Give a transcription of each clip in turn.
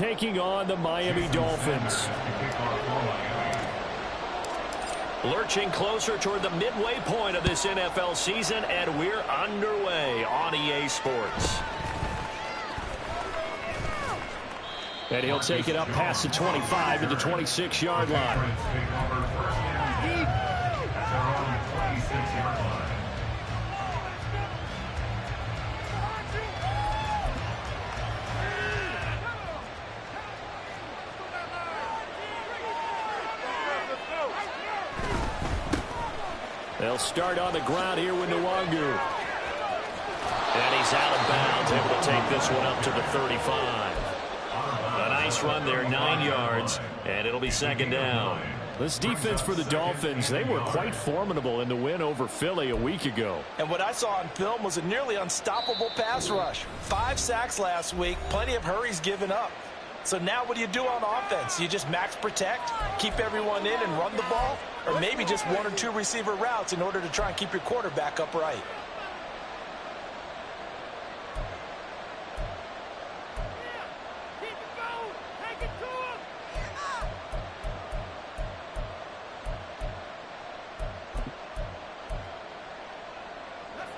taking on the Miami Dolphins. Lurching closer toward the midway point of this NFL season, and we're underway on EA Sports. And he'll take it up past the 25 to the 26-yard line. They'll start on the ground here with Nwangu. And he's out of bounds, able to take this one up to the 35. A nice run there, 9 yards, and it'll be second down. This defense for the Dolphins, they were quite formidable in the win over Philly a week ago. And what I saw on film was a nearly unstoppable pass rush. 5 sacks last week, plenty of hurries given up. So now what do you do on offense? You just max protect, keep everyone in and run the ball? Or maybe just 1 or 2 receiver routes in order to try and keep your quarterback upright?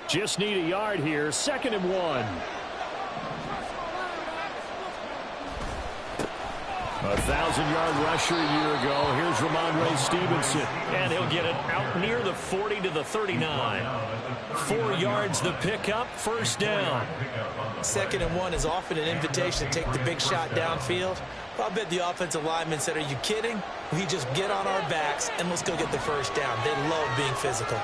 Just need a yard here, 2nd and 1. A 1,000-yard rusher a year ago. Here's Ramondre Stevenson. And he'll get it out near the 40 to the 39. 4 yards the pickup, first down. 2nd and 1 is often an invitation to take the big shot downfield. Well, I bet the offensive lineman said, are you kidding? We just get on our backs and let's go get the first down. They love being physical.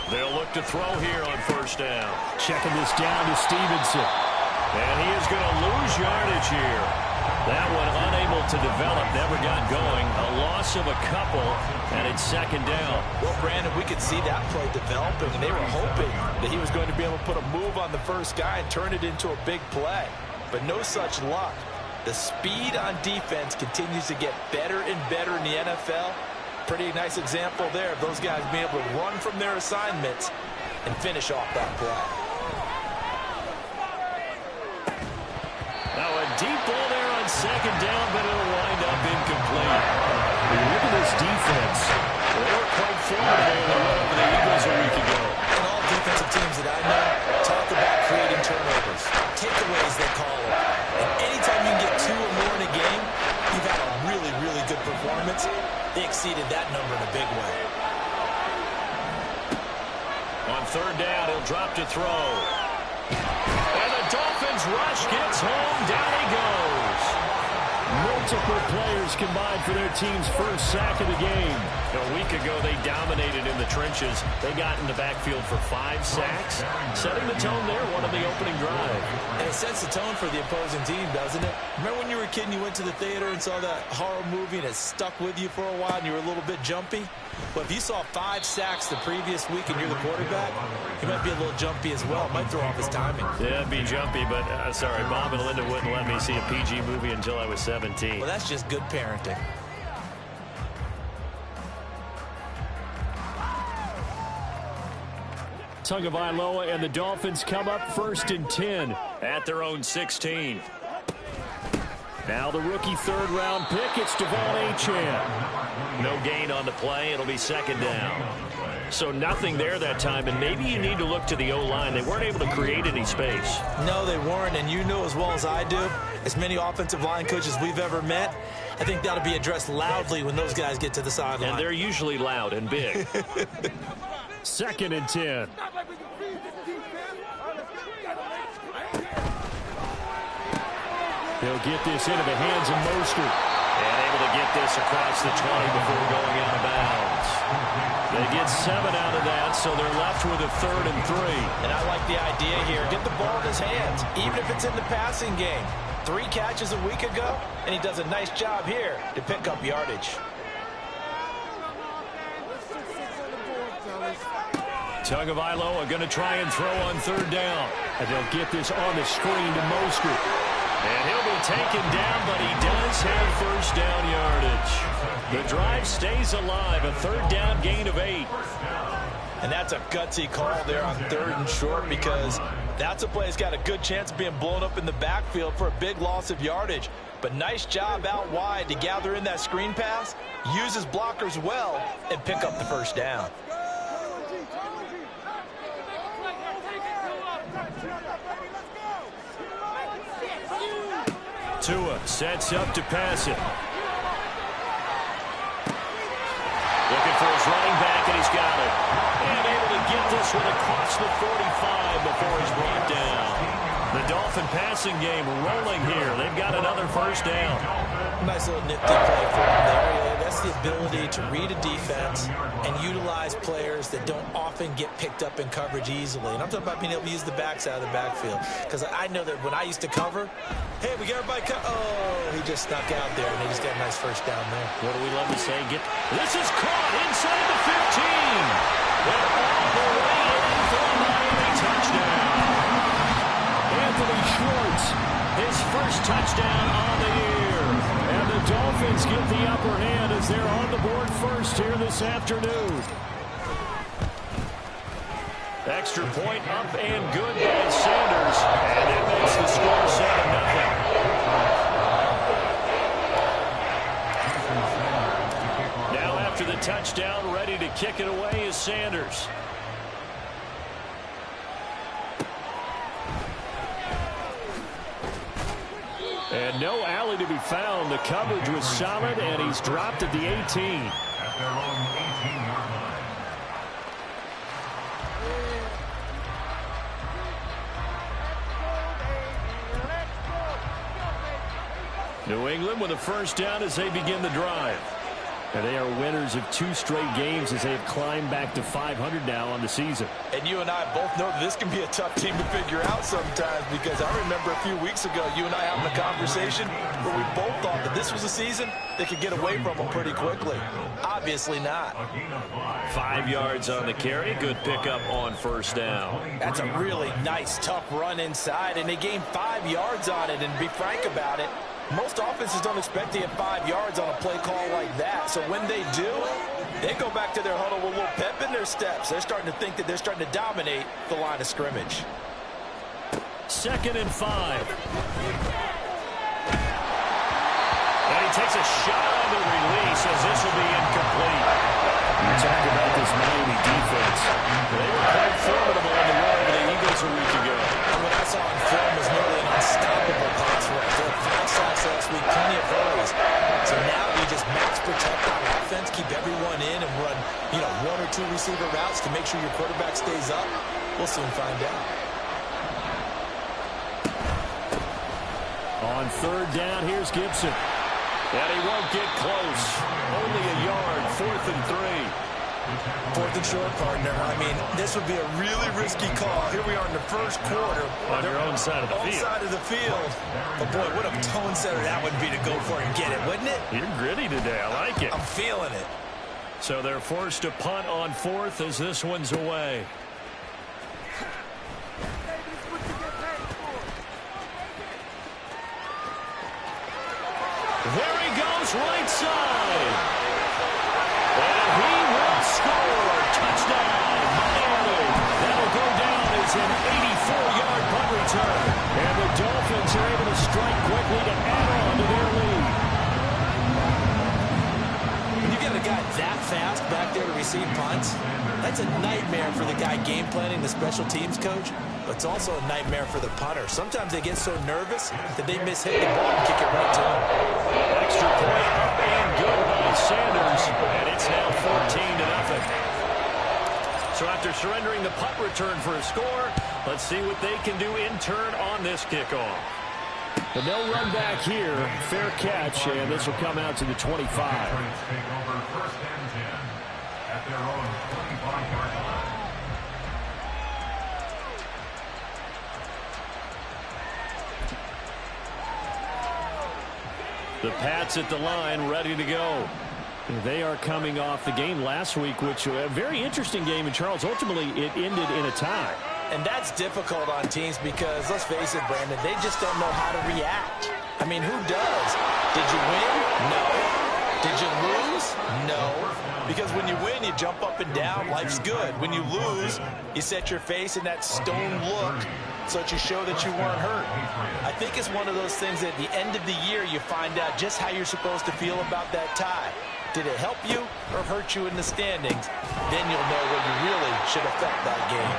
They'll look to throw here on first down. Checking this down to Stevenson. And he is going to lose yardage here. That one unable to develop, never got going. A loss of a couple, and it's second down. Well, Brandon, we could see that play developing, and they were hoping that he was going to be able to put a move on the first guy and turn it into a big play. But no such luck. The speed on defense continues to get better and better in the NFL. Pretty nice example there of those guys being able to run from their assignments and finish off that play. Now a deep ball there on second down, but it'll wind up incomplete. Look at this defense. They were quite formidable in the run over the Eagles a week ago. And all defensive teams that I know talk about creating turnovers. Takeaways, they call them. And anytime you can get 2 or more in a game, you've had a really, really good performance. They exceeded that number in a big way. On third down, he'll drop to throw. And the Dolphins rush gets home. Down he goes. Multiple players combined for their team's first sack of the game. A week ago, they dominated in the trenches. They got in the backfield for 5 sacks, setting the tone there, one of the opening drive. And it sets the tone for the opposing team, doesn't it? Remember when you were a kid and you went to the theater and saw that horror movie and it stuck with you for a while and you were a little bit jumpy? Well, if you saw 5 sacks the previous week and you're the quarterback, you might be a little jumpy as well. It might throw off his timing. Yeah, it'd be jumpy, but sorry, Bob and Linda wouldn't let me see a PG movie until I was 17. Well, that's just good parenting. Tagovailoa and the Dolphins come up 1st and 10. At their own 16. Now the rookie 3rd-round pick, it's Devon Achane. No gain on the play. It'll be second down. So nothing there that time, and maybe you need to look to the O-line. They weren't able to create any space. No, they weren't, and you know as well as I do, as many offensive line coaches we've ever met, I think that'll be addressed loudly when those guys get to the sideline. And they're usually loud and big. 2nd and 10. He'll get this into the hands of Mostert. And able to get this across the 20 before going out of bounds. They get 7 out of that, so they're left with a 3rd and 3. And I like the idea here. Get the ball in his hands, even if it's in the passing game. 3 catches a week ago, and he does a nice job here to pick up yardage. Tagovailoa going to try and throw on 3rd down. And they'll get this on the screen to Mostert. And he'll be taken down, but he does have first down yardage. The drive stays alive, a 3rd down gain of 8. And that's a gutsy call there on 3rd and short because That's a play that's got a good chance of being blown up in the backfield for a big loss of yardage. But nice job out wide to gather in that screen pass, use his blockers well, and pick up the first down. Tua sets up to pass it. Looking for his running back, and he's got it. And able to get this one across the 45 before he's brought down. The Dolphin passing game rolling here. They've got another first down. Nice little nifty play for him there. Yeah, that's the ability to read a defense and utilize players that don't often get picked up in coverage easily. And I'm talking about being able to use the backs out of the backfield. Because I know that when I used to cover, hey, we got everybody oh, he just snuck out there, and he just got a nice first down there. What do we love to say? This is caught inside the 15. They're all the way in for a Miami touchdown. Anthony Schwartz, his first touchdown on the year. And the Dolphins get the upper hand as they're on the board first here this afternoon. Extra point up and good by Sanders. And that makes the score 7-0. Now after the touchdown, ready to kick it away is Sanders. And no alley to be found. The coverage was solid, and he's dropped at the 18. At their own 18-yard line. New England with a first down as they begin the drive. And they are winners of 2 straight games as they have climbed back to 500 now on the season. And you and I both know that this can be a tough team to figure out sometimes, because I remember a few weeks ago you and I having a conversation where we both thought that this was a season that could get away from them pretty quickly. Obviously not. 5 yards on the carry. Good pickup on first down. That's a really nice, tough run inside, and they gained 5 yards on it. And to be frank about it, most offenses don't expect to get 5 yards on a play call like that. So when they do, they go back to their huddle with a little pep in their steps. They're starting to think that they're starting to dominate the line of scrimmage. 2nd and 5. And he takes a shot on the release as this will be incomplete. You talk about this Miami defense. They were quite formidable on the road over the Eagles a week ago. And what I saw on film was nearly an unstoppable pass rush. They had 5 sacks last week, plenty of hurries. So now you just max protect on offense, keep everyone in, and run, 1 or 2 receiver routes to make sure your quarterback stays up. We'll soon find out. On 3rd down, here's Gibson. And he won't get close. Only a yard, 4th and 3. 4th and short, partner. I mean, this would be a really risky call. Here we are in the first quarter. On your own side of the field. Side of the field. But, boy, what a tone setter that would be to go for it and get it, wouldn't it? You're gritty today. I like it. I'm feeling it. So they're forced to punt on 4th as this one's away. There he goes, right side. And he will score. Touchdown, Miami. That'll go down as an 84-yard punt return. And the Dolphins are able to strike quickly to add on to their lead. When you got a guy that fast back there to receive punts, that's a nightmare for the guy game planning, the special teams coach. But it's also a nightmare for the punter. Sometimes they get so nervous that they miss hitting the ball and kick it right to him. Extra point up and good by Sanders. And it's now 14-0. So after surrendering the punt return for a score, let's see what they can do in turn on this kickoff. But no run back here. Fair catch, and this will come out to the 25. Take over 1st and 10 at their own 25-yard line. The Pats at the line, ready to go. They are coming off the game last week, which was a very interesting game in Charles. Ultimately, it ended in a tie. And that's difficult on teams because, let's face it, Brandon, they just don't know how to react. I mean, who does? Did you win? No. Did you lose? No. Because when you win, you jump up and down. Life's good. When you lose, you set your face in that stone look so that you show that you weren't hurt. I think it's one of those things that at the end of the year, you find out just how you're supposed to feel about that tie. Did it help you or hurt you in the standings? Then you'll know where you really should affect that game.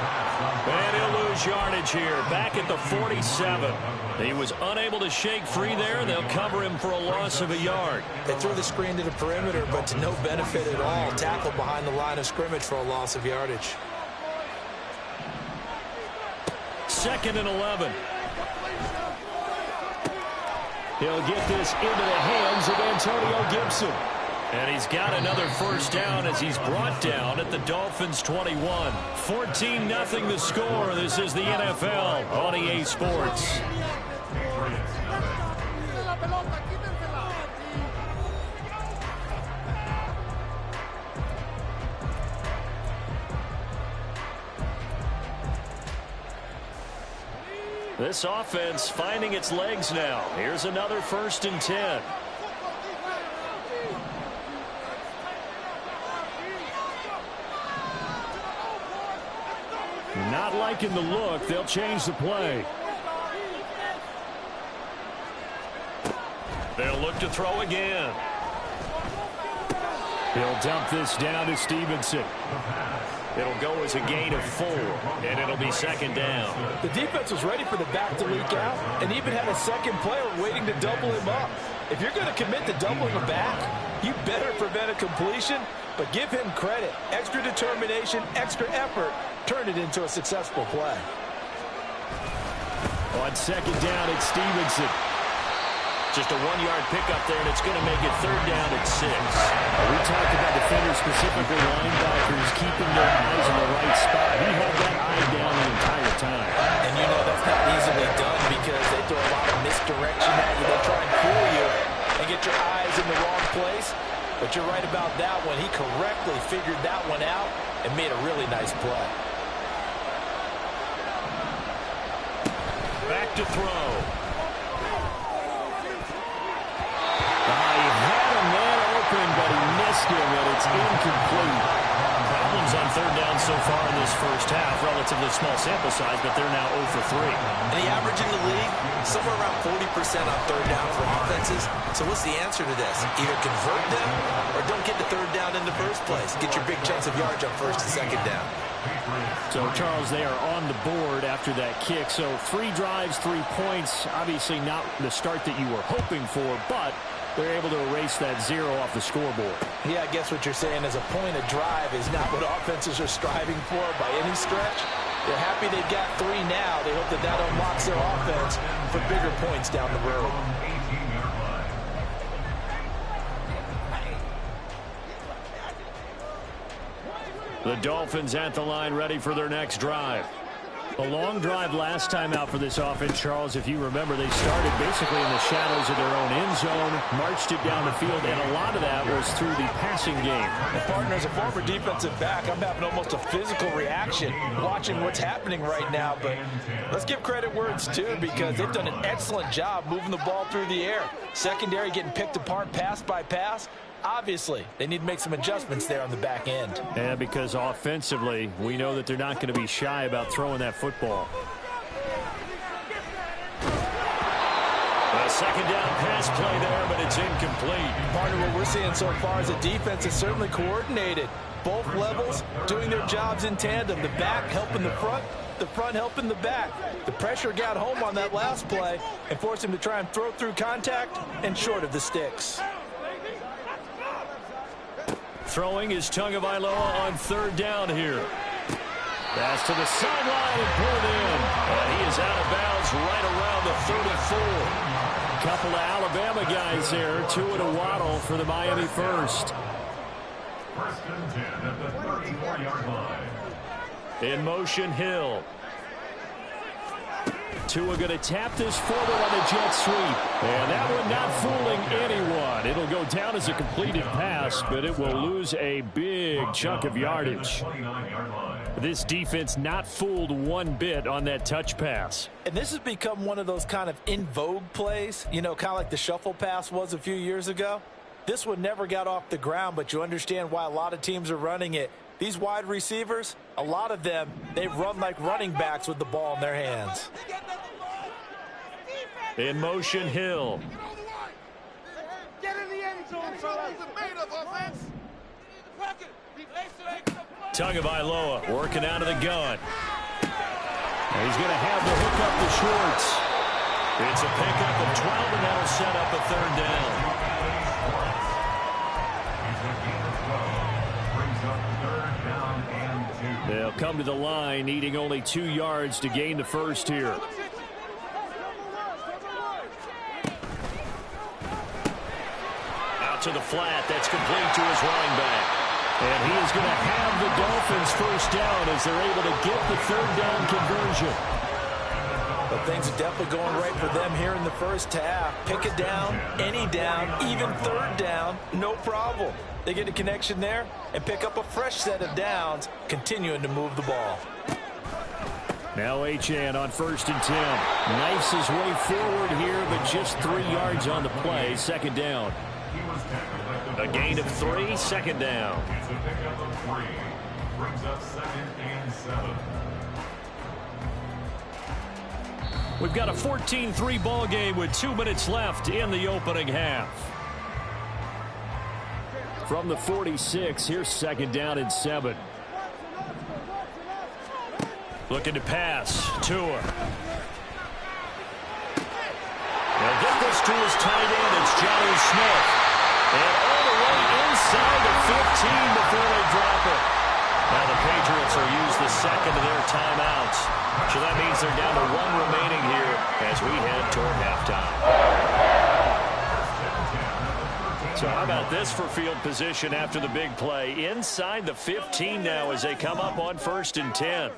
And he'll lose yardage here, back at the 47. He was unable to shake free there. They'll cover him for a loss of a yard. They threw the screen to the perimeter, but to no benefit at all. Tackle behind the line of scrimmage for a loss of yardage. 2nd and 11. He'll get this into the hands of Antonio Gibson. And he's got another first down as he's brought down at the Dolphins' 21. 14-0 the score. This is the NFL on EA Sports. This offense finding its legs now. Here's another 1st and 10. Not liking the look. They'll change the play. They'll look to throw again. He'll dump this down to Stevenson. It'll go as a gain of 4, and it'll be 2nd down. The defense was ready for the back to leak out and even had a second player waiting to double him up. If you're going to commit to doubling a back, you better prevent a completion, but give him credit. Extra determination, extra effort, turn it into a successful play. On 2nd down, it's Stevenson. Just a 1-yard pickup there, and it's going to make it 3rd down at 6. We talked about defenders, specifically linebackers, keeping their eyes in the right spot. He had that eye down the entire time. And you know that's not easily done because they throw a lot of misdirection at you. They try and fool you and get your eyes in the wrong place. But you're right about that one. He correctly figured that one out and made a really nice play. Back to throw. He had a man open, but he missed him, and it's incomplete. Problems on 3rd down so far in this first half. Relatively small sample size, but they're now 0 for 3. And the average in the league, somewhere around 40% on 3rd down for offenses. So what's the answer to this? Either convert them or don't get the 3rd down in the first place. Get your big chunks of yards on 1st and 2nd down. So, Charles, they are on the board after that kick. So 3 drives, 3 points. Obviously not the start that you were hoping for, but they're able to erase that 0 off the scoreboard. Yeah, I guess what you're saying is a point of drive is not what offenses are striving for by any stretch. They're happy they've got 3 now. They hope that that unlocks their offense for bigger points down the road. The Dolphins at the line ready for their next drive. A long drive last time out for this offense, Charles. If you remember, they started basically in the shadows of their own end zone, marched it down the field, and a lot of that was through the passing game. And partner, as a former defensive back, I'm having almost a physical reaction watching what's happening right now. But let's give credit where it's due because they've done an excellent job moving the ball through the air. Secondary getting picked apart pass by pass. Obviously, they need to make some adjustments there on the back end. Yeah, because offensively, we know that they're not going to be shy about throwing that football. A 2nd down pass play there, but it's incomplete. Partner, what we're seeing so far is the defense is certainly coordinated. Both levels doing their jobs in tandem. The back helping the front helping the back. The pressure got home on that last play and forced him to try and throw through contact and short of the sticks. Throwing is Tagovailoa on 3rd down here. Pass to the sideline and pulled in. And he is out of bounds right around the 34. Couple of Alabama guys there. Tua to Waddle for the Miami first. 1st and 10 at the 34-yard line. In motion, Hill. Tua going to tap this forward on a jet sweep. And that one not fooling anyone. It'll go down as a completed pass, but it will lose a big chunk of yardage. This defense not fooled one bit on that touch pass. And this has become one of those kind of in vogue plays, you know, kind of like the shuffle pass was a few years ago. This one never got off the ground, but you understand why a lot of teams are running it. These wide receivers, a lot of them, they run like running backs with the ball in their hands. In motion, Hill. Get in the end zone, offense. Tagovailoa working out of the gun. And he's going to have to hook up the Schwartz. It's a pickup of 12, and that'll set up a third down. They'll come to the line, needing only 2 yards to gain the first here. Out to the flat. That's complete to his running back. And he is going to have the Dolphins first down as they're able to get the third down conversion. But things are definitely going right for them here in the first half. Pick a down, any down, even third down, no problem. They get a connection there and pick up a fresh set of downs, continuing to move the ball. Now Achane on 1st and 10. Knifes his way forward here, but just 3 yards on the play. Second down. A gain of 3, second down. It's a pickup of 3. Brings up 2nd and 7. We've got a 14-3 ball game with 2 minutes left in the opening half. From the 46, here's second down and 7. Looking to pass. Tua. They'll get this to his tight end. It's Jonnu Smith. And all the way inside the 15 before they drop it. Now the Patriots will use the second of their timeouts. So that means they're down to 1 remaining here as we head toward halftime. So how about this for field position after the big play? Inside the 15 now as they come up on 1st and 10.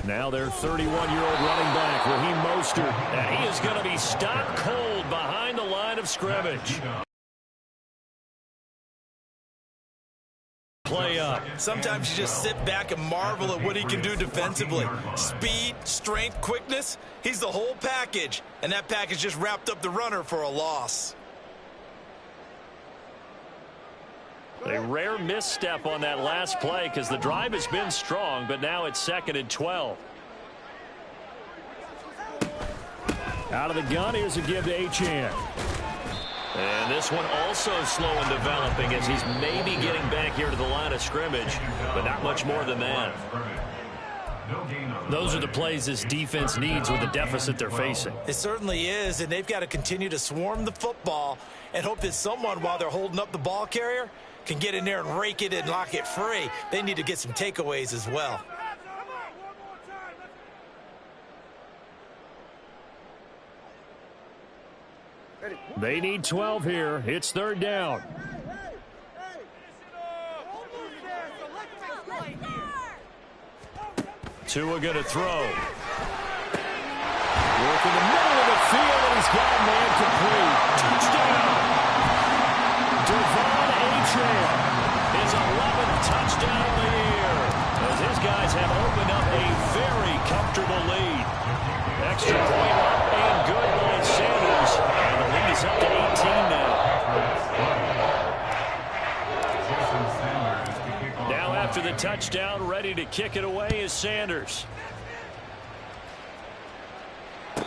Now their 31-year-old running back, Raheem Mostert. And he is going to be stopped cold behind the line of scrimmage. Play up. Sometimes you just sit back and marvel at what he can do defensively. Speed, strength, quickness, he's the whole package. And that package just wrapped up the runner for a loss. A rare misstep on that last play because the drive has been strong, but now it's 2nd and 12. Out of the gun, here's a give to Achane. And this one also slow in developing as he's maybe getting back here to the line of scrimmage, but not much more than that. Those are the plays this defense needs with the deficit they're facing. It certainly is, and they've got to continue to swarm the football and hope that someone, while they're holding up the ball carrier, can get in there and rake it and lock it free. They need to get some takeaways as well. They need 12 here. It's 3rd down. Tua going to throw. Work in the middle of the field, and he's got a man complete. Touchdown. Devon Achane. His 11th touchdown of the year, as his guys have opened up a very comfortable lead. Extra point up and good by Sanders. And the lead is up to 18 now. Now after the touchdown, ready to kick it away is Sanders.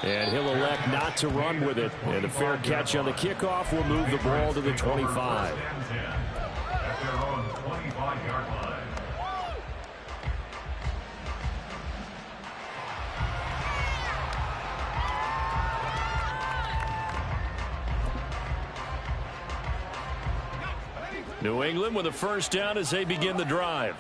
And he'll elect not to run with it. And a fair catch on the kickoff will move the ball to the 25. At their own 25-yard line. New England with a first down as they begin the drive.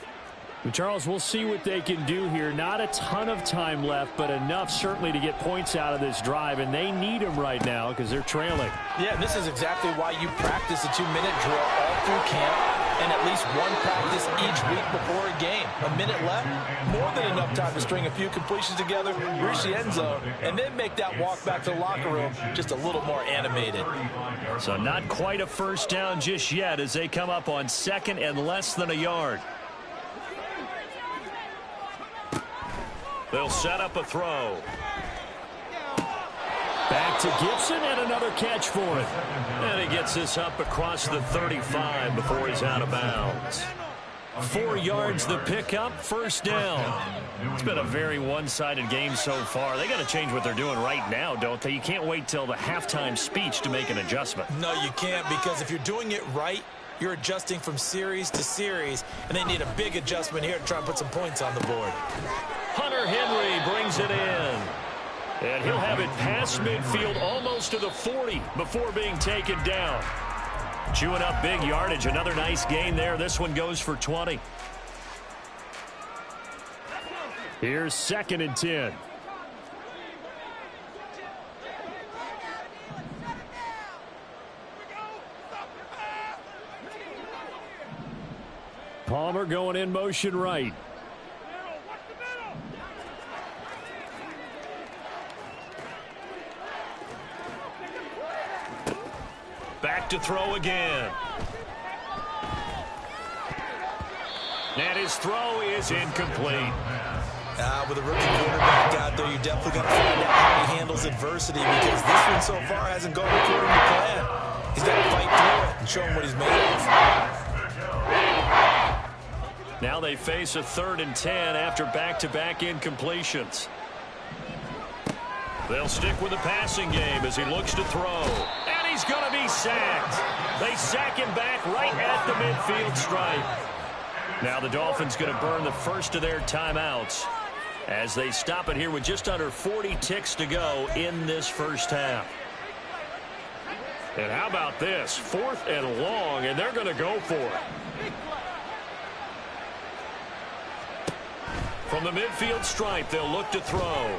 Charles, we'll see what they can do here. Not a ton of time left, but enough certainly to get points out of this drive, and they need them right now because they're trailing. Yeah, this is exactly why you practice a 2-minute drill all through camp and at least one practice each week before a game. A minute left, more than enough time to string a few completions together, reach the end zone, and then make that walk back to the locker room just a little more animated. So not quite a first down just yet as they come up on 2nd and less than a yard. They'll set up a throw. Back to Gibson and another catch for it. And he gets this up across the 35 before he's out of bounds. 4 yards the pickup, first down. It's been a very one-sided game so far. They got to change what they're doing right now, don't they? You can't wait till the halftime speech to make an adjustment. No, you can't, because if you're doing it right, you're adjusting from series to series, and they need a big adjustment here to try and put some points on the board. Hunter Henry brings it in. And he'll have it past midfield almost to the 40 before being taken down. Chewing up big yardage. Another nice gain there. This one goes for 20. Here's 2nd and 10. Palmer going in motion right. Back to throw again. And his throw is incomplete. With a rookie quarterback out there, you're definitely going to find out how he handles adversity, because this one so far hasn't gone according to plan. He's got to fight through it and show him what he's made of. Now they face a 3rd and 10 after back-to-back incompletions. They'll stick with the passing game as he looks to throw. And he's going to be sacked. They sack him back right at the midfield stripe. Now the Dolphins going to burn the first of their timeouts as they stop it here with just under 40 ticks to go in this first half. And how about this? 4th and long, and they're going to go for it. From the midfield stripe, they'll look to throw.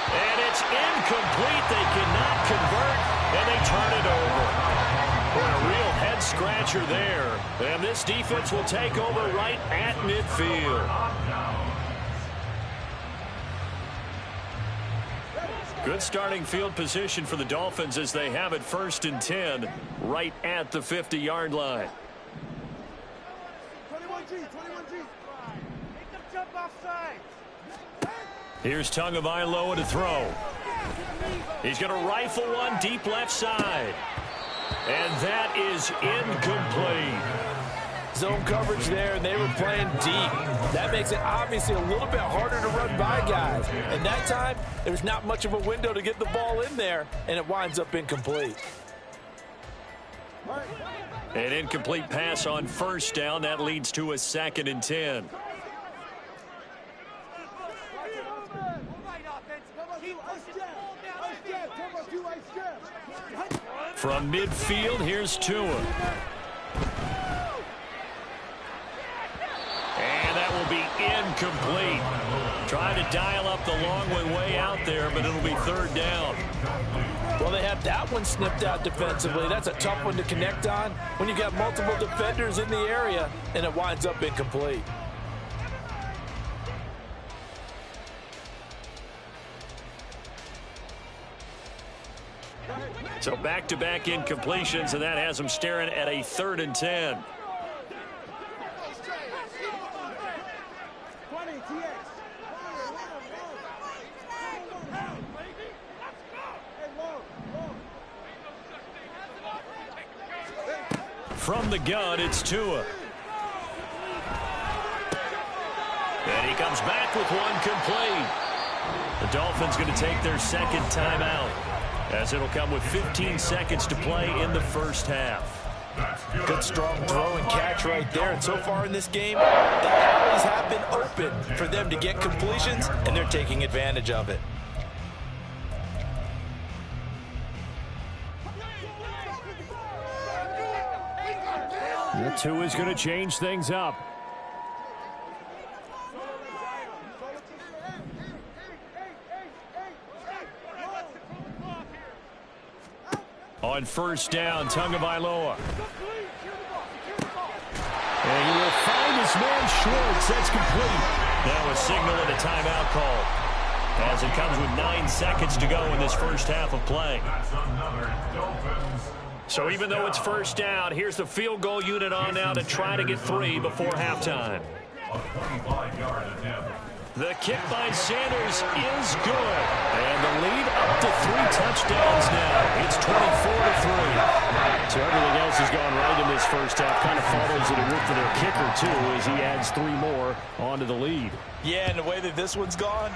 And it's incomplete. They cannot convert, and they turn it over. A real head-scratcher there. And this defense will take over right at midfield. Good starting field position for the Dolphins as they have it 1st and 10 right at the 50-yard line. 21G. Make them jump offside. Here's Tagovailoa to throw. He's going to rifle one deep left side. And that is incomplete. Zone coverage there, and they were playing deep. That makes it obviously a little bit harder to run by guys. And that time, there's not much of a window to get the ball in there, and it winds up incomplete. An incomplete pass on 1st down. That leads to a 2nd and 10. From midfield, here's Tua. And that will be incomplete. Trying to dial up the long way out there, but it'll be 3rd down. Well, they have that one snipped out defensively. That's a tough one to connect on when you've got multiple defenders in the area, and it winds up incomplete. So back-to-back incompletions, and that has them staring at a 3rd and 10. From the gun, it's Tua. And he comes back with one complete. The Dolphins going to take their 2nd timeout, as it'll come with 15 seconds to play in the first half. Good strong throw and catch right there. And so far in this game, the alleys have been open for them to get completions, and they're taking advantage of it. Tua is going to change things up. On 1st down, Tagovailoa. And he will find his man Schwartz. That's complete. Now a signal and a timeout call, as it comes with 9 seconds to go in this first half of play. So even though it's 1st down, here's the field goal unit on now to try to get 3 before halftime. The kick by Sanders is good. And the lead up to 3 touchdowns now. It's 24-3. So everything else has gone right in this first half. Kind of follows that it worked for their kicker, too, as he adds 3 more onto the lead. Yeah, and the way that this one's gone,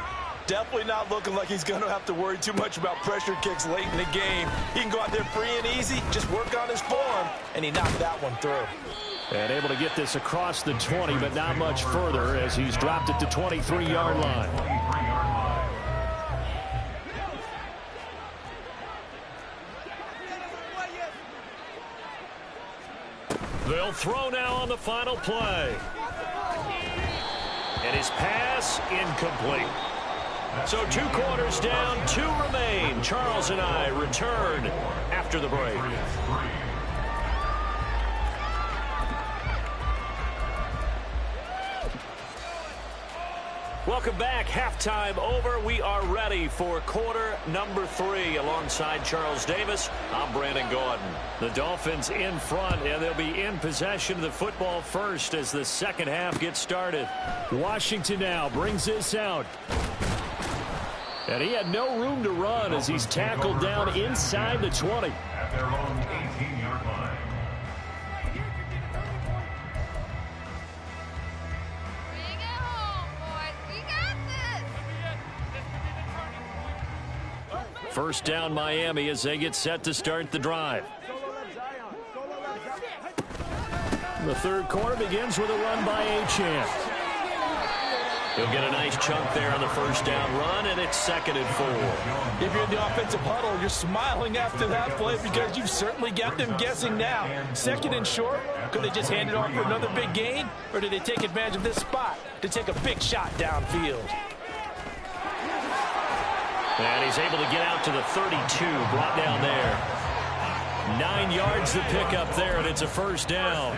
definitely not looking like he's going to have to worry too much about pressure kicks late in the game. He can go out there free and easy, just work on his form, and he knocked that one through. And able to get this across the 20, but not much further as he's dropped it to 23-yard line. They'll throw now on the final play. And his pass incomplete. So 2 quarters down, 2 remain. Charles and I return after the break. Welcome back. Halftime over. We are ready for quarter number 3 alongside Charles Davis. I'm Brandon Gordon. The Dolphins in front, and they'll be in possession of the football first as the second half gets started. Washington now brings this out. And he had no room to run as he's tackled down inside the 20. At their own 18-yard line. First down Miami as they get set to start the drive. The third quarter begins with a run by Achane. He'll get a nice chunk there on the first down run, and it's 2nd and 4. If you're in the offensive huddle, you're smiling after that play because you've certainly got them guessing now. 2nd and short, could they just hand it off for another big gain, or do they take advantage of this spot to take a big shot downfield? And he's able to get out to the 32, brought down there. 9 yards to pick up there, and it's a first down.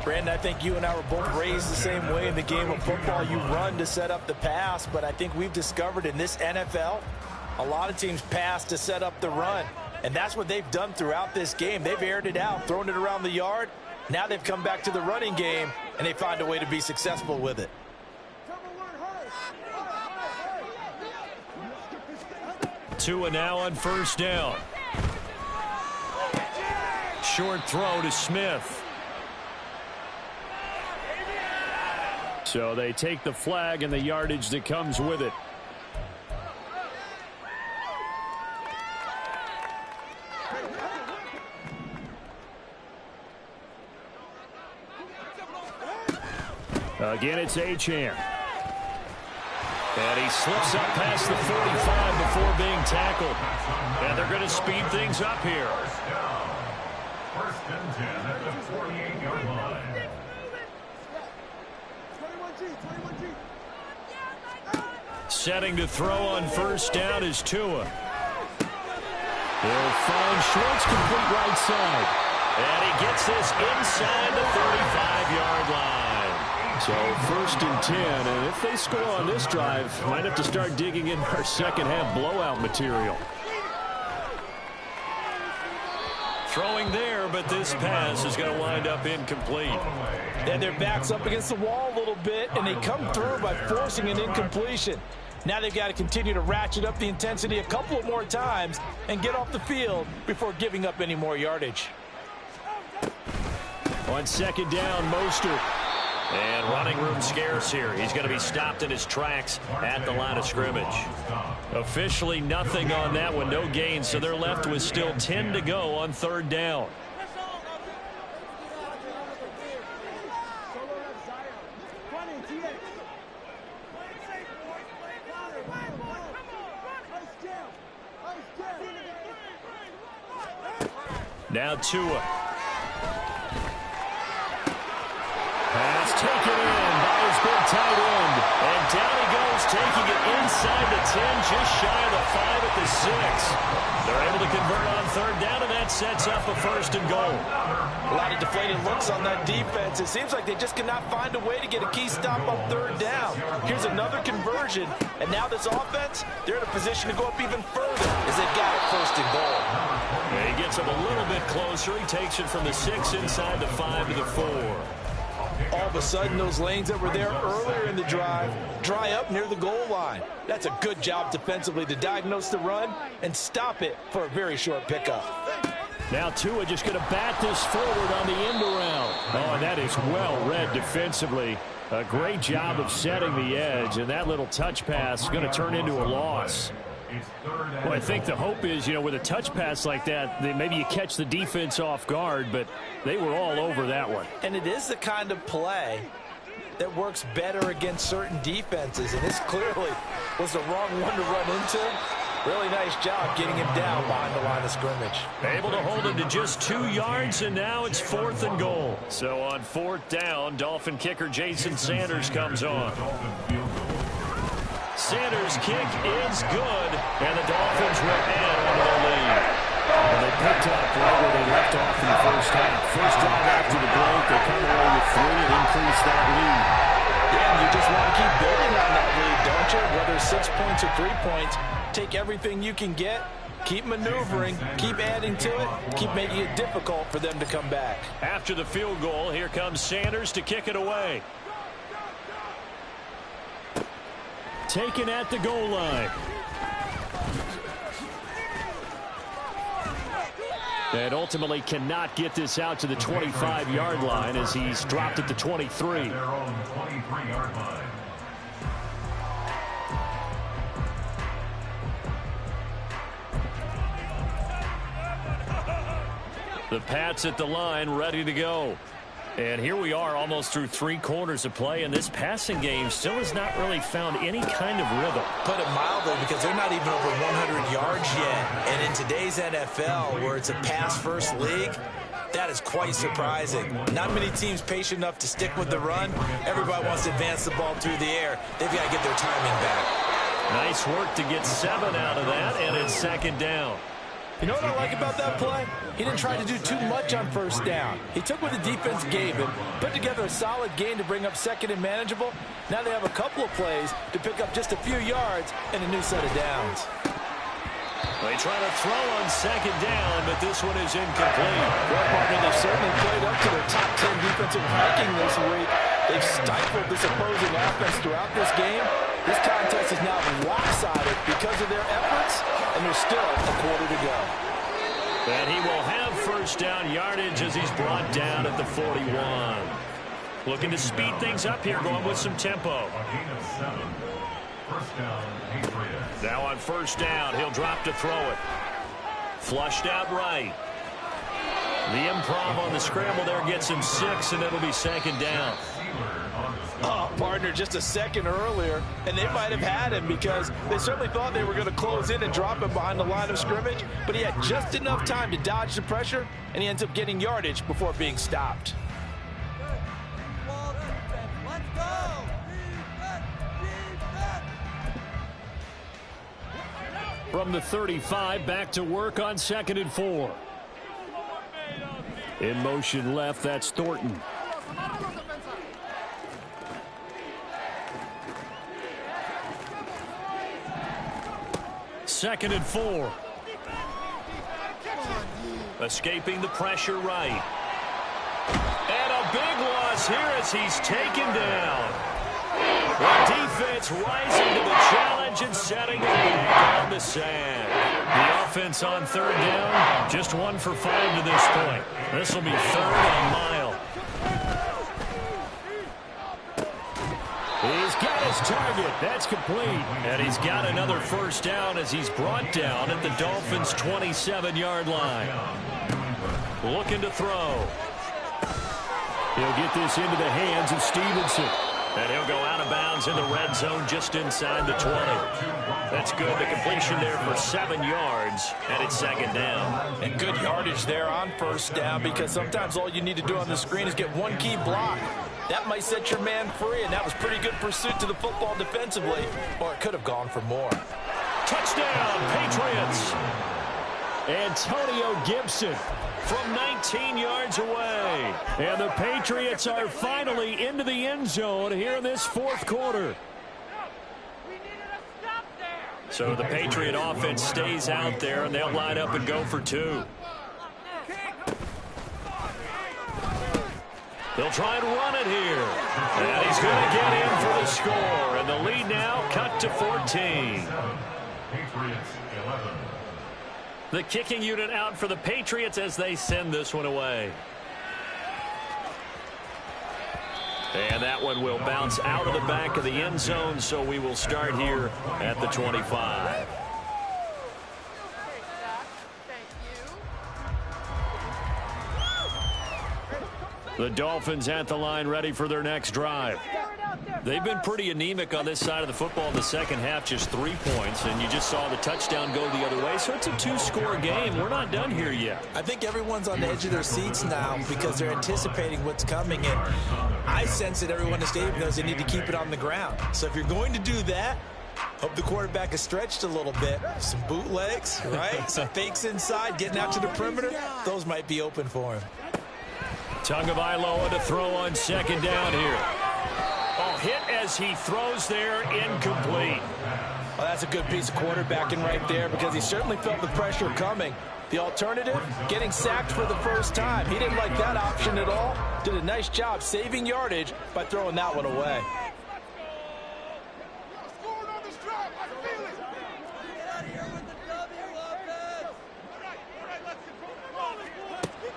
Brandon, I think you and I were both raised the same way in the game of football. You run to set up the pass, but I think we've discovered in this NFL, a lot of teams pass to set up the run. And that's what they've done throughout this game. They've aired it out, thrown it around the yard. Now they've come back to the running game, and they find a way to be successful with it. Tua now on first down. Short throw to Smith. So they take the flag and the yardage that comes with it. Again, it's Achane. And he slips up past the 45 before being tackled. And they're going to speed things up here. First and 10 at the 48-yard line. Setting to throw on first down is Tua. They'll find Schwartz complete right side. And he gets this inside the 35-yard line. So first and 10, and if they score on this drive, might have to start digging in our second half blowout material. Throwing there, but this pass is going to wind up incomplete. And their back's up against the wall a little bit, and they come through by forcing an incompletion. Now they've got to continue to ratchet up the intensity a couple of more times and get off the field before giving up any more yardage. On second down, Mostert. And running room scarce here. He's going to be stopped in his tracks at the line of scrimmage. Officially nothing on that one, no gain, so they're left with still 10 to go on third down. Now Tua. Pass taken in by his big tight end. And down he goes, taking it inside the 10, just shy of the 5 at the 6. They're able to convert on third down, and that sets up a first and goal. A lot of deflated looks on that defense. It seems like they just cannot find a way to get a key stop on third down. Here's another conversion, and now this offense, they're in a position to go up even further as they've got it first and goal. And he gets him a little bit closer. He takes it from the 6 inside the 5 to the 4. All of a sudden, those lanes that were there earlier in the drive dry up near the goal line. That's a good job defensively to diagnose the run and stop it for a very short pickup. Now Tua just going to bat this forward on the end around. Oh, and that is well read defensively. A great job of setting the edge, and that little touch pass is going to turn into a loss. Well, I think the hope is, with a touch pass like that, maybe you catch the defense off guard, but they were all over that one. And it is the kind of play that works better against certain defenses, and this clearly was the wrong one to run into. Really nice job getting him down behind the line of scrimmage. Able to hold him to just 2 yards, and now it's 4th and goal. So on 4th down, Dolphin kicker Jason Sanders comes on. Sanders' kick is good, and the Dolphins will add on to the lead. And they picked up right where they left off in the first half. First drive after the break, they come away with 3 and increase that lead. Yeah, and you just want to keep building on that lead, don't you? Whether 6 points or 3 points, take everything you can get, keep maneuvering, keep adding to it, keep making it difficult for them to come back. After the field goal, here comes Sanders to kick it away. Taken at the goal line. And ultimately cannot get this out to the 25-yard line as he's dropped at the 23. Their own 23-yard line. The Pats at the line, ready to go. And here we are almost through 3 quarters of play, and this passing game still has not really found any kind of rhythm. Put it mildly, because they're not even over 100 yards yet. And in today's NFL, where it's a pass-first league, that is quite surprising. Not many teams patient enough to stick with the run. Everybody wants to advance the ball through the air. They've got to get their timing back. Nice work to get 7 out of that, and it's 2nd down. You know what I like about that play? He didn't try to do too much on first down. He took what the defense gave him, put together a solid game to bring up 2nd and manageable. Now they have a couple of plays to pick up just a few yards and a new set of downs. They try to throw on 2nd down, but this one is incomplete. Well, partner, they've certainly played up to their top 10 defensive ranking this week. They've stifled this opposing offense throughout this game. This contest is now lopsided because of their efforts, and there's still a quarter to go. And he will have first down yardage as he's brought down at the 41. Looking to speed things up here, going with some tempo. A gain of 7. First down, Patriots. Now on first down, he'll drop to throw it. Flushed out right. The improv on the scramble there gets him 6, and it'll be 2nd down. Oh, partner, just a second earlier, and they might have had him because they certainly thought they were going to close in and drop him behind the line of scrimmage, but he had just enough time to dodge the pressure, and he ends up getting yardage before being stopped. From the 35, back to work on 2nd and 4. In motion left, that's Thornton. Second and 4. Escaping the pressure right. And a big loss here as he's taken down. The defense rising to the challenge and setting it back on the sand. The offense on 3rd down, just 1 for 5 to this point. This will be 3rd and mile. He's got his target. That's complete. And he's got another first down as he's brought down at the Dolphins' 27-yard line. Looking to throw. He'll get this into the hands of Stevenson. And he'll go out of bounds in the red zone just inside the 20. That's good. The completion there for 7 yards, and it's 2nd down. And good yardage there on first down, because sometimes all you need to do on the screen is get one key block. That might set your man free, and that was pretty good pursuit to the football defensively, or it could have gone for more. Touchdown, Patriots. Antonio Gibson from 19 yards away. And the Patriots are finally into the end zone here in this 4th quarter. So the Patriot offense stays out there, and they'll line up and go for 2. They'll try and run it here. And he's going to get in for the score. And the lead now cut to 14. Patriots 11. The kicking unit out for the Patriots as they send this one away. And that one will bounce out of the back of the end zone, so we will start here at the 25. The Dolphins at the line, ready for their next drive. They've been pretty anemic on this side of the football in the second half, just 3 points, and you just saw the touchdown go the other way, so it's a 2-score game. We're not done here yet. I think everyone's on the edge of their seats now because they're anticipating what's coming, and I sense that everyone in the stadium knows they need to keep it on the ground. So if you're going to do that, hope the quarterback is stretched a little bit. Some bootlegs, right? Some fakes inside, getting out to the perimeter. Those might be open for him. Tagovailoa to throw on second down here. Oh, hit as he throws there, incomplete. Well, that's a good piece of quarterbacking right there because he certainly felt the pressure coming. The alternative, getting sacked for the first time. He didn't like that option at all. Did a nice job saving yardage by throwing that one away.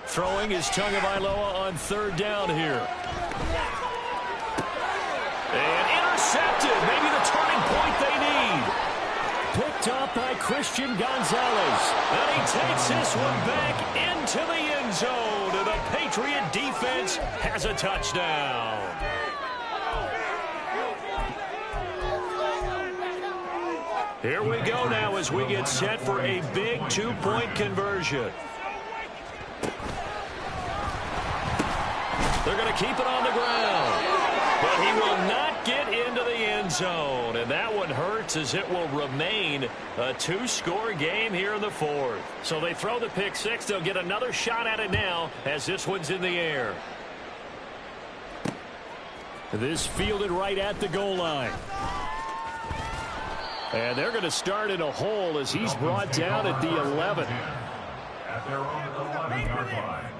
Throwing is Tagovailoa on third down here. And intercepted. Maybe the turning point they need. Picked up by Christian Gonzalez. And he takes this one back into the end zone. And the Patriot defense has a touchdown. Here we go now as we get set for a big 2-point conversion. They're going to keep it on the ground. But he will not get into the end zone. And that one hurts as it will remain a 2-score game here in the fourth. So they throw the pick six. They'll get another shot at it now as this one's in the air. This fielded right at the goal line. And they're going to start in a hole as he's brought down at the 11. At their own 11-yard line.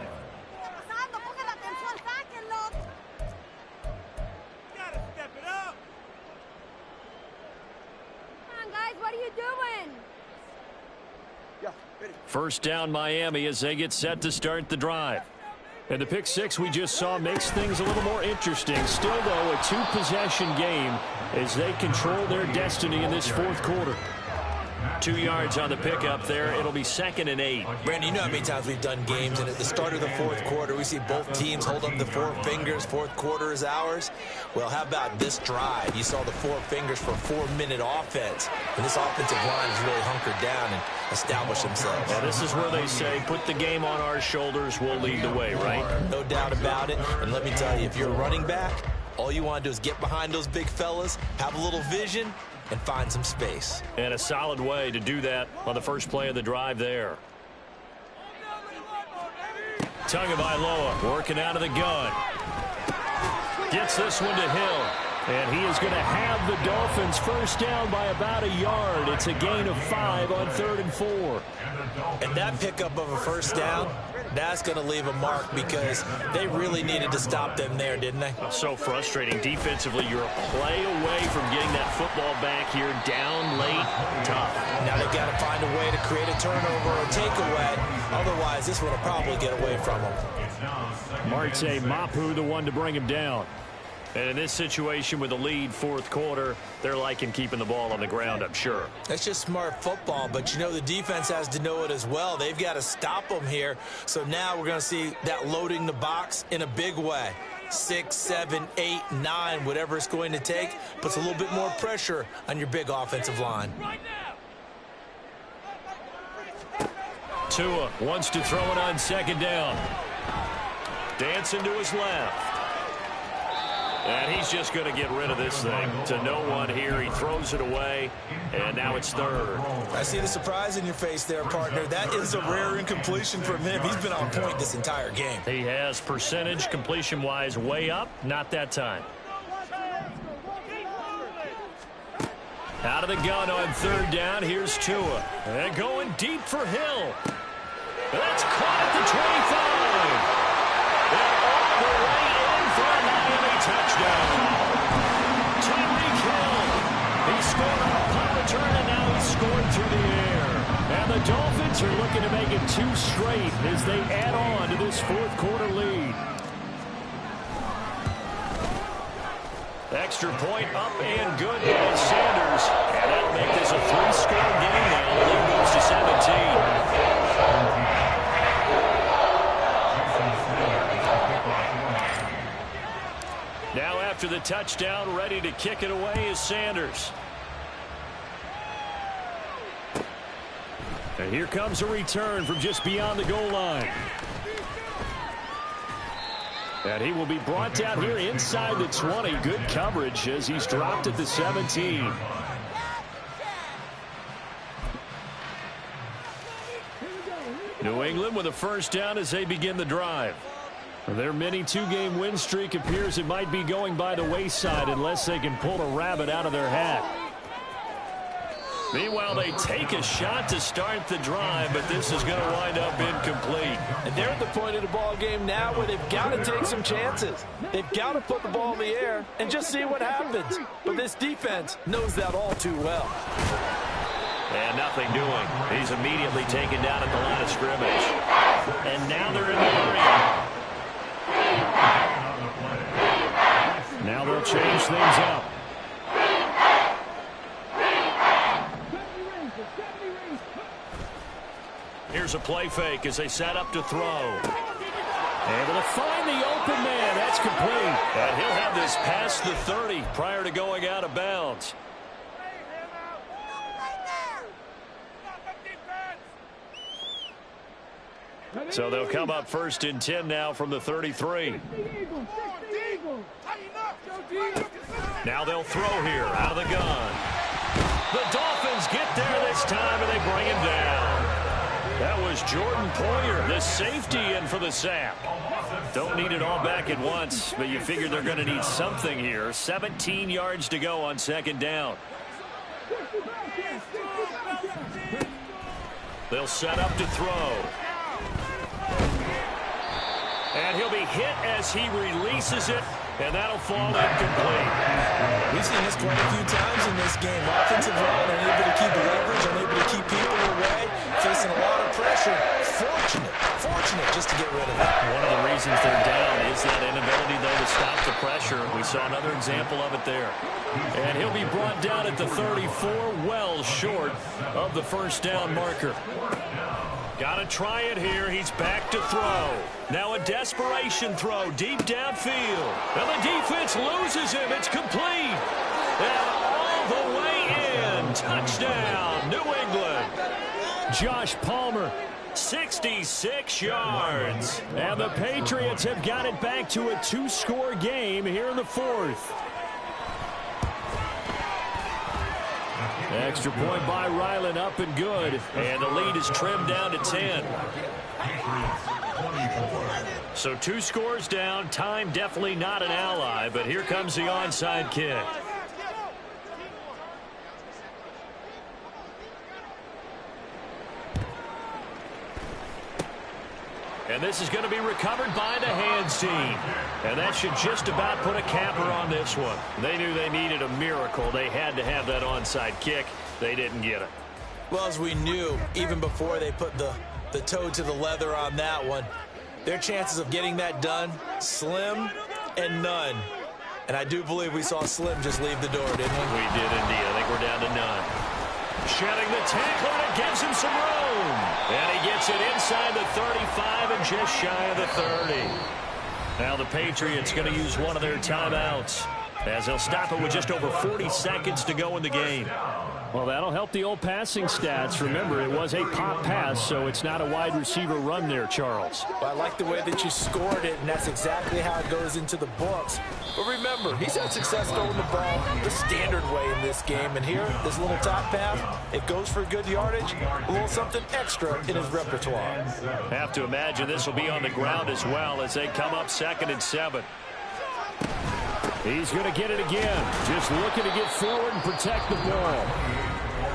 First down Miami as they get set to start the drive. And the pick six we just saw makes things a little more interesting. Still, though, a 2-possession game as they control their destiny in this fourth quarter. 2 yards on the pickup there. It'll be 2nd and 8. Brandon, you know how many times we've done games, and at the start of the fourth quarter, we see both teams hold up the 4 fingers. Fourth quarter is ours. Well, how about this drive? You saw the 4 fingers for 4-minute offense. And this offensive line has really hunkered down and established themselves. Well, this is where they say, put the game on our shoulders, we'll lead the way, right? No doubt about it. And let me tell you, if you're a running back, all you want to do is get behind those big fellas, have a little vision, and find some space. And a solid way to do that on the first play of the drive there. Tagovailoa working out of the gun. Gets this one to Hill. And he is going to have the Dolphins first down by about a yard. It's a gain of 5 on 3rd and 4. And that pickup of a first down, that's going to leave a mark because they really needed to stop them there, didn't they? So frustrating. Defensively, you're a play away from getting that football back here down late. Tough. Now they've got to find a way to create a turnover or takeaway. Otherwise, this one will probably get away from them. Marte Mapu, the one to bring him down. And in this situation with the lead fourth quarter, they're liking keeping the ball on the ground, I'm sure. That's just smart football, but you know the defense has to know it as well. They've got to stop them here. So now we're going to see that loading the box in a big way. 6, 7, 8, 9, whatever it's going to take, puts a little bit more pressure on your big offensive line. Tua wants to throw it on second down. Dancing to his left. And he's just going to get rid of this thing to no one here. He throws it away, and now it's 3rd. I see the surprise in your face there, partner. That is a rare incompletion from him. He's been on point this entire game. He has percentage completion-wise way up. Not that time. Out of the gun on 3rd down. Here's Tua. And going deep for Hill. That's caught at the 25. And all the way the Dolphins are looking to make it 2 straight as they add on to this fourth quarter lead. Extra point up and good by Sanders. And that'll make this a 3-score game now. The lead goes to 17. Now after the touchdown, ready to kick it away is Sanders. And here comes a return from just beyond the goal line. And he will be brought down here inside the 20. Good coverage as he's dropped at the 17. New England with a first down as they begin the drive. Their mini 2-game win streak appears it might be going by the wayside unless they can pull a rabbit out of their hat. Meanwhile, they take a shot to start the drive, but this is going to wind up incomplete. And they're at the point of the ball game now where they've got to take some chances. They've got to put the ball in the air and just see what happens. But this defense knows that all too well. And nothing doing. He's immediately taken down at the line of scrimmage. And now they're in the hurry. Now they'll change things up. Here's a play fake as they set up to throw. Able to find the open man. That's complete. And he'll have this past the 30 prior to going out of bounds. So they'll come up 1st and 10 now from the 33. Now they'll throw here out of the gun. The Dolphins get there this time and they bring him down. That was Jordan Poyer, the safety, in for the sack. Don't need it all back at once, but you figure they're going to need something here. 17 yards to go on 2nd down. They'll set up to throw. And he'll be hit as he releases it, and that'll fall incomplete. We've seen this quite a few times in this game. Offensive line unable to keep leverage, unable to keep people away, facing a lot of pressure. Fortunate just to get rid of it. One of the reasons they're down is that inability, though, to stop the pressure. We saw another example of it there. And he'll be brought down at the 34, well short of the 1st down marker. Got to try it here. He's back to throw. Now a desperation throw deep downfield. And the defense loses him. It's complete. And all the way in. Touchdown, New England. Josh Palmer, 66 yards. And the Patriots have got it back to a 2-score game here in the 4th. Extra point by Ryland, up and good. And the lead is trimmed down to 10. So 2 scores down. Time definitely not an ally, but here comes the onside kick. And this is going to be recovered by the hands team. And that should just about put a capper on this one. They knew they needed a miracle. They had to have that onside kick. They didn't get it. Well, as we knew, even before they put the toe to the leather on that one, their chances of getting that done, slim and none. And I do believe we saw Slim just leave the door, didn't we? We did indeed. I think we're down to none. Shedding the tackle, and it gives him some room. And he gets it inside the 35 and just shy of the 30. Now the Patriots going to use one of their timeouts as they'll stop it with just over 40 seconds to go in the game. Well, that'll help the old passing stats. Remember, it was a pop pass, so it's not a wide receiver run there, Charles. Well, I like the way that you scored it, and that's exactly how it goes into the books. But remember, he's had success throwing the ball the standard way in this game. And here, this little top pass, it goes for good yardage, a little something extra in his repertoire. Have to imagine this will be on the ground as well as they come up 2nd and 7. He's going to get it again. Just looking to get forward and protect the ball.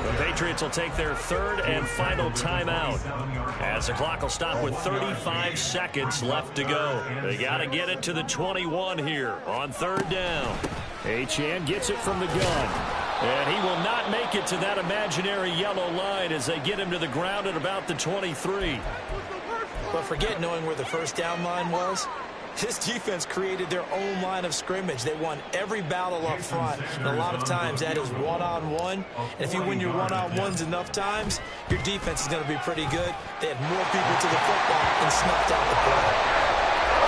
The Patriots will take their 3rd and final timeout as the clock will stop with 35 seconds left to go. They got to get it to the 21 here on 3rd down. Achane gets it from the gun. And he will not make it to that imaginary yellow line as they get him to the ground at about the 23. But forget knowing where the first down line was. This defense created their own line of scrimmage. They won every battle up front. And a lot of times that is one-on-one. And if you win your one-on-ones enough times, your defense is going to be pretty good. They had more people to the football and snuffed out the play.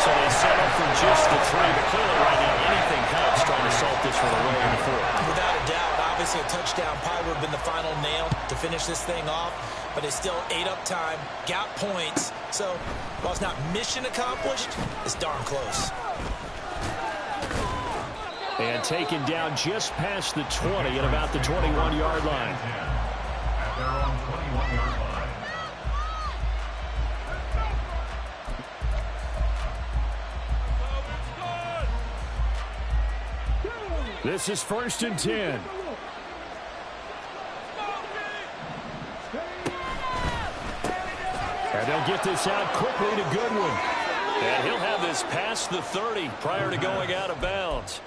So they settle for just the 3. But clearly right now, anything helps trying to salt this one away in the 4th. Without a doubt, obviously a touchdown probably would have been the final nail to finish this thing off. But it's still ate up time, got points. So while it's not mission accomplished, it's darn close. And taken down just past the 20 at about the 21-yard line. At their own 21-yard line. This is 1st and 10. And they'll get this out quickly to Goodwin. And he'll have this past the 30 prior to going out of bounds.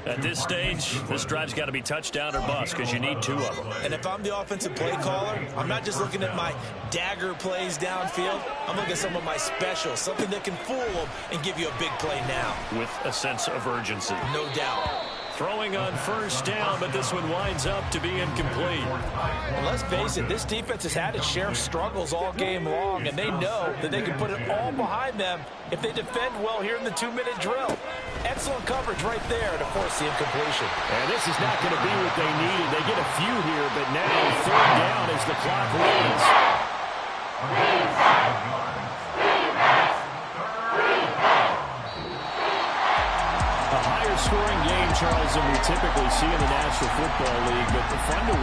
At this stage, this drive's got to be touchdown or bust because you need 2 of them. And if I'm the offensive play caller, I'm not just looking at my dagger plays downfield. I'm looking at some of my specials, something that can fool them and give you a big play now. With a sense of urgency. No doubt. Throwing on 1st down, but this one winds up to be incomplete. And let's face it, this defense has had its share of struggles all game long, and they know that they can put it all behind them if they defend well here in the 2-minute drill. Excellent coverage right there to force the incompletion. And this is not going to be what they needed. They get a few here, but now 3rd down as the clock runs. A higher scoring game, Charles, than we typically see in the National Football League, but fun to watch.